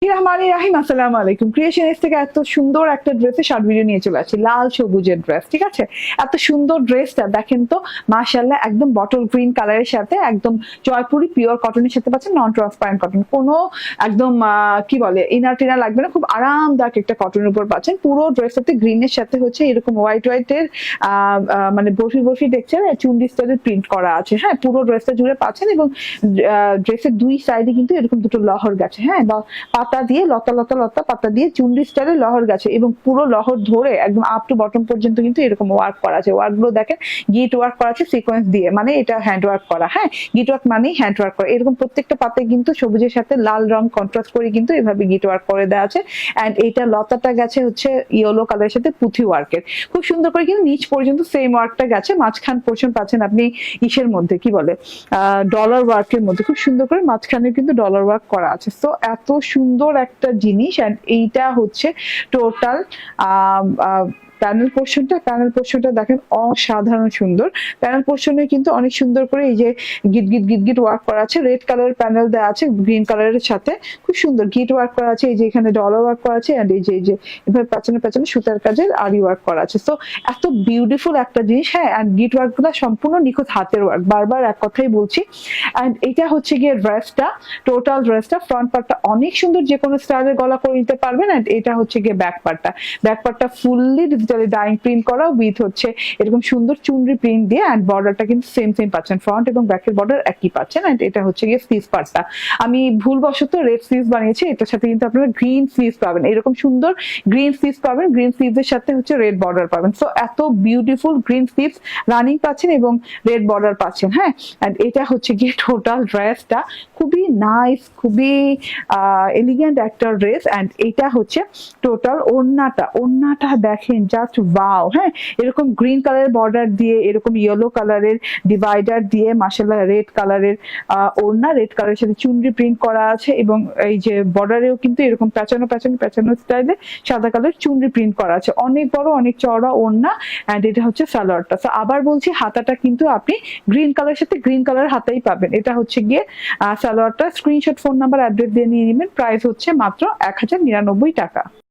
রাহিম, আসসালামু আলাইকুম। ক্রিয়েশনস থেকে এত সুন্দর একটা ড্রেসের শর্ট ভিডিও নিয়ে চলে আসছি, লাল সবুজের ড্রেস। ঠিক আছে, এত সুন্দর ড্রেসটা দেখেন তো, মাশাআল্লাহ, একদম বটল গ্রিন কালারের সাথে একদম জয়পুরি পিওর কটনের সাথে পাচ্ছেন, নন ট্রান্সপারেন্ট কটন, কোনো একদম কি বলে ইনার টিনার লাগবে না, খুব আরামদায়ক একটা কটনের উপর পাচ্ছেন। পুরো ড্রেসটাতে গ্রিনের সাথে হচ্ছে এরকম হোয়াইটের মানে বরফি বরফি দেখছেন, চুন্ডি স্টাইলের প্রিন্ট করা আছে। হ্যাঁ, পুরো ড্রেসটা জুড়ে পাচ্ছেন এবং ড্রেসের দুই সাইডে কিন্তু এরকম দুটো লহর গেছে। হ্যাঁ, পাতা দিয়ে লতা লতা লতা পাতা দিয়ে চুন্ডি স্টাইলে লহর গেছে এবং পুরো লহর ধরে একদম আপ টু বটম পর্যন্ত কিন্তু এরকম ওয়ার্ক করা আছে। ওয়ার্ক গুলো দেখেন, গিট ওয়ার্ক করা আছে সিকোয়েন্স দিয়ে, মানে এটা হ্যান্ড ওয়ার্ক করা। হ্যাঁ, গিট ওয়ার্ক মানে হ্যান্ড ওয়ার্ক করা। এরকম প্রত্যেকটা পাতায় কিন্তু সবুজের সাথে লাল রং কন্ট্রাস্ট করে কিন্তু এভাবে গিট ওয়ার্ক করে দেওয়া আছে। এন্ড এইটা লতাটা গেছে হচ্ছে ইয়েলো কালারের সাথে পুঁথি ওয়ার্কের, খুব সুন্দর করে কিন্তু নিচ পর্যন্ত সেম ওয়ার্কটা গেছে। মাঝখান পোর্শন পাচ্ছেন আপনি ইসের মধ্যে, কি বলে ডলার ওয়ার্কের মধ্যে, খুব সুন্দর করে মাঝখানে কিন্তু ডলার ওয়ার্ক করা আছে। তো এত সুন্দর একটা জিনিস। এন্ড এইটা হচ্ছে টোটাল প্যানেল পোর্শনটা দেখেন অসাধারণ সুন্দর। প্যানেল পোর্শনে কিন্তু অনেক সুন্দর করে এই যে গিট গিট গিট গিট ওয়ার্ক করা আছে। রেড কালারের প্যানেল দেওয়া আছে গ্রিন কালারের সাথে, খুব সুন্দর গিট ওয়ার্ক করা আছে। এই যে এখানে ডলার ওয়ার্ক করা আছে এন্ড এই যে এভাবে পেছনে পেছনে সুতার কাজের আরি ওয়ার্ক করা আছে। তো এত বিউটিফুল একটা জিনিস। হ্যাঁ, এন্ড গিট ওয়ার্ক গুলো সম্পূর্ণ নিখুঁত হাতের ওয়ার্ক, বারবার এক কথাই বলছি। এন্ড এটা হচ্ছে গিয়ে ড্রেসটা, টোটাল ড্রেসটা ফ্রন্ট পার্টটা অনেক সুন্দর, যে কোনো স্টাইলের গলা করে নিতে পারবেন। এন্ড এটা হচ্ছে গিয়ে ব্যাক পার্টটা ফুললি ডিজিটালি ডাইং প্রিন্ট করা উইথ হচ্ছে এরকম সুন্দর চুনরি প্রিন্ট দিয়ে। এন্ড বর্ডারটা কিন্তু সেম পাচ্ছেন, ফ্রন্ট এবং ব্যাকের বর্ডার একই পাচ্ছেন। এন্ড এটা হচ্ছে গিয়ে স্লিভ পার্টটা, আমি ভুলবশত রেড স্লিভ বানিয়েছি, এটার সাথে কিন্তু আপনারা গ্রিন স্লিভ পাবেন, এরকম সুন্দর গ্রিন স্লিভ পাবেন। গ্রিন স্লিভের সাথে হচ্ছে রেড বর্ডার পাবেন। সো এত বিউটিফুল গ্রিন স্লিভ রানিং পাচ্ছেন এবং রেড বর্ডার পাচ্ছেন। হ্যাঁ, এন্ড এটা হচ্ছে গিয়ে টোটাল ড্রেসটা, খুবই নাইস, খুবই এলিগেন্ট একটা ড্রেস। এন্ড এটা হচ্ছে টোটাল ওড়নাটা দেখেন, জাস্ট ওয়াও। হ্যাঁ, এরকম গ্রিন কালারের বর্ডার দিয়ে, এরকম ইয়েলো কালারের ডিভাইডার দিয়ে, মাশাআল্লাহ রেড কালারের ওড়না, রেড কালারের সাথে চুনরি প্রিন্ট করা আছে এবং এই যে বর্ডারেও কিন্তু এরকম পেঁচানো স্টাইলে সাদা কালার চুনরি প্রিন্ট করা আছে। অনেক বড়, অনেক চওড়া ওড়না। এন্ড এটা হচ্ছে সালোয়ারটা। তো আবার বলছি, হাতাটা কিন্তু আপনি গ্রিন কালারের সাথে গ্রিন কালার হাতাই পাবেন। এটা হচ্ছে গিয়ে সালোয়ারটা। স্ক্রিনশট, ফোন নাম্বার, অ্যাড্রেস দিয়ে নিয়ে নেবেন। প্রাইস হচ্ছে মাত্র 1099 টাকা।